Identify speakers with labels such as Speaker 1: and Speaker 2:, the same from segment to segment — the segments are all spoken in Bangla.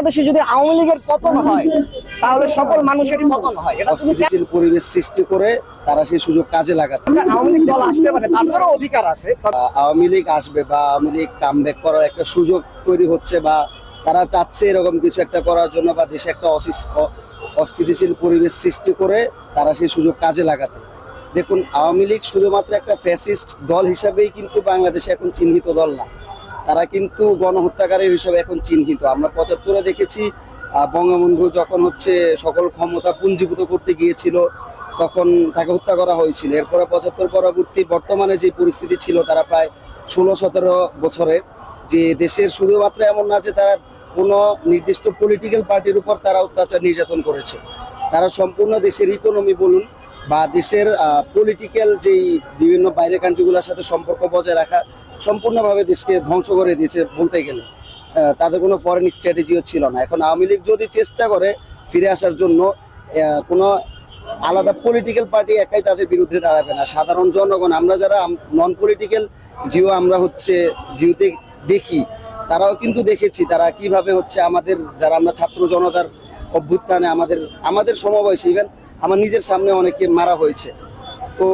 Speaker 1: বাংলাদেশে যদি আওয়ামী লীগের পতন হয় তাহলে সকল মানুষেরই পতন হয়। এটা
Speaker 2: অস্থিতিশীল পরিবেশ সৃষ্টি করে তারা সেই সুযোগ কাজে লাগাতে।
Speaker 1: আওয়ামী লীগ দল আসতে পারে, তাদেরও অধিকার আছে।
Speaker 2: আওয়ামী লীগ আসবে বা আওয়ামী লীগ কামব্যাক করার একটা সুযোগ তৈরি হচ্ছে বা তারা চাচ্ছে এরকম কিছু একটা করার জন্য বা দেশে একটা অস্থিতিশীল পরিবেশ সৃষ্টি করে তারা সেই সুযোগ কাজে লাগাতে। দেখুন, আওয়ামী লীগ শুধুমাত্র একটা ফ্যাসিস্ট দল হিসাবেই কিন্তু বাংলাদেশে এখন চিহ্নিত দল না, তারা কিন্তু গণহত্যাকারী হিসেবে এখন চিহ্নিত। আমরা ৭৫-এ দেখেছি বঙ্গবন্ধু যখন সকল ক্ষমতা পুঞ্জীভূত করতে গিয়েছিল তখন তাকে হত্যা করা হয়েছিল। এরপরে ৭৫ পরবর্তী বর্তমানে যে পরিস্থিতি ছিল, তারা প্রায় ১৬-১৭ বছরে যে দেশের শুধুমাত্র এমন না যে তারা কোনো নির্দিষ্ট পলিটিক্যাল পার্টির উপর তারা অত্যাচার নির্যাতন করেছে, তারা সম্পূর্ণ দেশের ইকোনমি বলুন বা দেশের পলিটিক্যাল যেই বিভিন্ন বাইরের কান্ট্রিগুলোর সাথে সম্পর্ক বজায় রাখা সম্পূর্ণভাবে দেশকে ধ্বংস করে দিয়েছে বলতে গেলে। তাদের কোনো ফরেন স্ট্র্যাটেজিও ছিল না। এখন আওয়ামী লীগ যদি চেষ্টা করে ফিরে আসার জন্য, কোনো আলাদা পলিটিক্যাল পার্টি একাই তাদের বিরুদ্ধে দাঁড়াবে না। সাধারণ জনগণ, আমরা যারা নন পলিটিক্যাল ভিউ আমরা ভিউতে দেখি, তারাও কিন্তু দেখেছি তারা কিভাবে আমাদের যারা আমরা ছাত্র জনতার অভ্যুত্থানে আমাদের সমবয়সী, ইভেন আমার নিজের সামনে অনেকে মারা হয়েছে। তো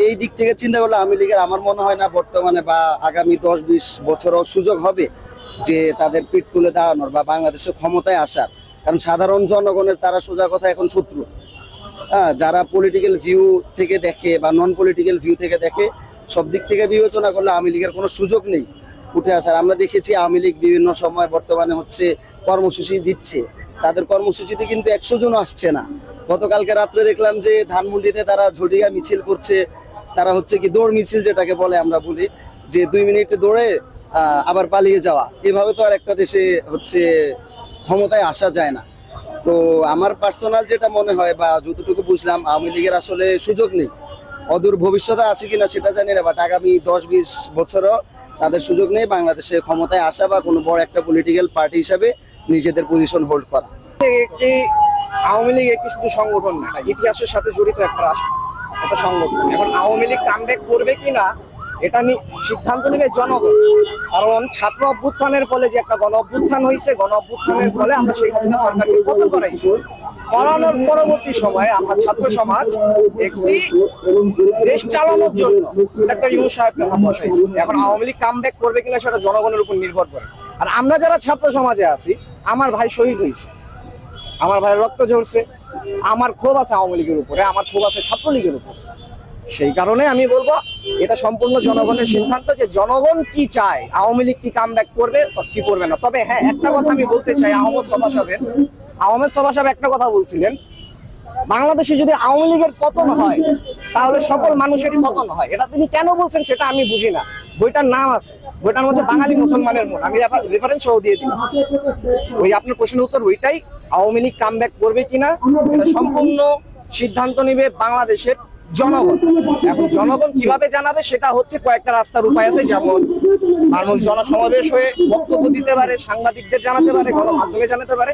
Speaker 2: এই দিক থেকে চিন্তা করলে আওয়ামী লীগের আমার মনে হয় না বর্তমানে বা আগামী ১০-২০ বছরও সুযোগ হবে যে তাদের পিঠ তুলে দাঁড়ানোর বা বাংলাদেশে ক্ষমতায় আসার। কারণ সাধারণ জনগণের তারা সোজা কথা এখন শত্রু। যারা পলিটিক্যাল ভিউ থেকে দেখে বা নন পলিটিক্যাল ভিউ থেকে দেখে, সব দিক থেকে বিবেচনা করলে আওয়ামী লীগের কোনো সুযোগ নেই উঠে আসার। আমরা দেখেছি আওয়ামী লীগ বিভিন্ন সময় বর্তমানে কর্মসূচি দিচ্ছে, তাদের কর্মসূচিতে কিন্তু ১০০ জন আসছে না। গতকালকে রাত্রে দেখলাম যে ধানমন্ডিতে তারা ঝটিকা মিছিল করছে, তারা কি দৌড় মিছিল যেটাকে বলে আমরা বলি, যে ২ মিনিট দৌড়ে আবার পালিয়ে যাওয়া। এভাবে তো আর একটা দেশে ক্ষমতায় আসা যায় না। তো আমার পার্সোনাল যেটা মনে হয় বা যতটুকু বুঝলাম, আওয়ামী লীগের আসলে সুযোগ নেই। অদূর ভবিষ্যতে আছে কিনা সেটা জানি না, বাট আগামী ১০-২০ বছরও তাদের সুযোগ নেই বাংলাদেশে ক্ষমতায় আসা বা কোনো বড় একটা পলিটিক্যাল পার্টি হিসাবে নিজেদের পজিশন হোল্ড করা।
Speaker 1: একটি আওয়ামী লীগ একটি শুধু সংগঠন না, ইতিহাসের সাথে জড়িত একটা সংগঠন। এখন আওয়ামী লীগ কামব্যাক করবে কিনা এটা সিদ্ধান্ত নেবে জনগণ। কারণ ছাত্র অভ্যুত্থানের ফলে যে একটা গণ অভ্যুত্থান হয়েছে, গণ অভ্যুত্থানের ফলে আমরা শেখ হাসিনা সরকারকে পতন করাইছি। করানোর পরবর্তী সময়ে আমরা ছাত্র সমাজ একটি দেশ চালানোর জন্য একটা ইউনূস সাহেবকে বসাইছি। এখন আওয়ামী লীগ কামব্যাক করবে কিনা সেটা জনগণের উপর নির্ভর করে। আর আমরা যারা ছাত্র সমাজে আছি, আমার ভাই শহীদ হয়েছে, আমার ভাইয়ের রক্ত ঝরছে, আমার ক্ষোভ আছে আওয়ামী লীগের উপরে, আমার ক্ষোভ আছে ছাত্রলীগের উপরে। সেই কারণে আমি বলবো এটা সম্পূর্ণ জনগণের সিদ্ধান্ত, যে জনগণ কি চায়, আওয়ামী লীগ কি কামব্যাক করবে কি করবে না। তবে হ্যাঁ, একটা কথা আমি বলতে চাই, আহমেদ সভা সাহেব একটা কথা বলছিলেন, বাংলাদেশে যদি আওয়ামী লীগের পতন হয় তাহলে সকল মানুষেরই পতন হয়। এটা তিনি কেন বলছেন সেটা আমি বুঝি না। বইটার নাম আছে, বইটার নাম হচ্ছে বাঙালি মুসলমানের মন। আমি রেফারেন্স সহ দিয়ে দিলাম। ওই আপনার প্রশ্নের উত্তর ওইটাই, আওয়ামী লীগ কামব্যাক করবে কিনা এটা সম্পূর্ণ সিদ্ধান্ত নেবে বাংলাদেশের জনগণ। এখন জনগণ কিভাবে জানাবে সেটা কয়েকটা রাস্তার উপায় আছে, যেমন মানুষ জনসমাবেশ হয়ে বক্তব্য দিতে পারে, সাংবাদিকদের জানাতে পারে, গণমাধ্যমে জানাতে পারে।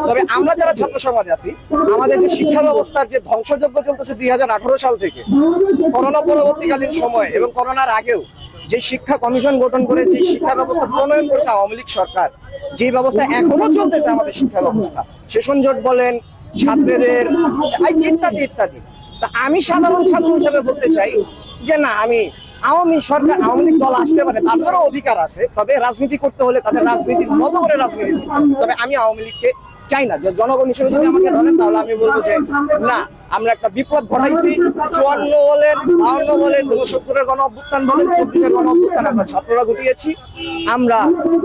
Speaker 1: তবে আমরা যারা ছাত্র সমাজ আছি, আমাদের যে শিক্ষা ব্যবস্থার যে ধ্বংসযজ্ঞ চলতেছে ২০১৮ সাল থেকে, করোনা পরবর্তীকালীন সময় এবং করোনার আগেও যে শিক্ষা কমিশন গঠন করে যে শিক্ষা ব্যবস্থা প্রণয়ন করেছে আওয়ামী লীগ সরকার, যে ব্যবস্থা এখনো চলতেছে আমাদের শিক্ষা ব্যবস্থা, সেশন জট বলেন, ছাত্রদের ইত্যাদি ইত্যাদি। তা আমি সাধারণ ছাত্র হিসেবে বলতে চাই যে না, আওয়ামী লীগ দল আসতে পারে, তাদেরও অধিকার আছে। তবে রাজনীতি করতে হলে তাদের রাজনীতির মতো করে রাজনীতি করতে হবে। তবে আমি আওয়ামী লীগকে চাই না। যে জনগণ হিসেবে যদি আমাকে ধরেন, তাহলে আমি বলবো যে না, আমরা একটা বিপ্লব ঘটাইছি। ৫৪ বলেন, ৫২ বলেন, ৬৯-এর গণ অভ্যুত্থান বলেন, ২৪-এর গণ অভ্যুত্থান আমরা ছাত্ররা ঘটিয়েছি। আমরা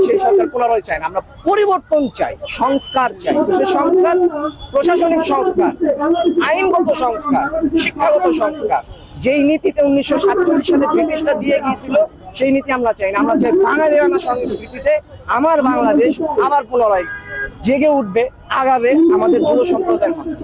Speaker 1: সেই সরকার পুনরায় চাই না, আমরা পরিবর্তন চাই, সংস্কার চাই। দেশের সংস্কার, প্রশাসনিক সংস্কার, আইনগত সংস্কার, শিক্ষাগত সংস্কার। যেই নীতিতে ১৯৪৭ সালে ব্রিটিশরা দিয়ে গিয়েছিল, সেই নীতি আমরা চাই না। আমরা চাই বাঙালিয়ানা সংস্কৃতিতে আমার বাংলাদেশ আবার পুনরায় জেগে উঠবে, আগাবে আমাদের যুব সম্প্রদায়ের মধ্যে।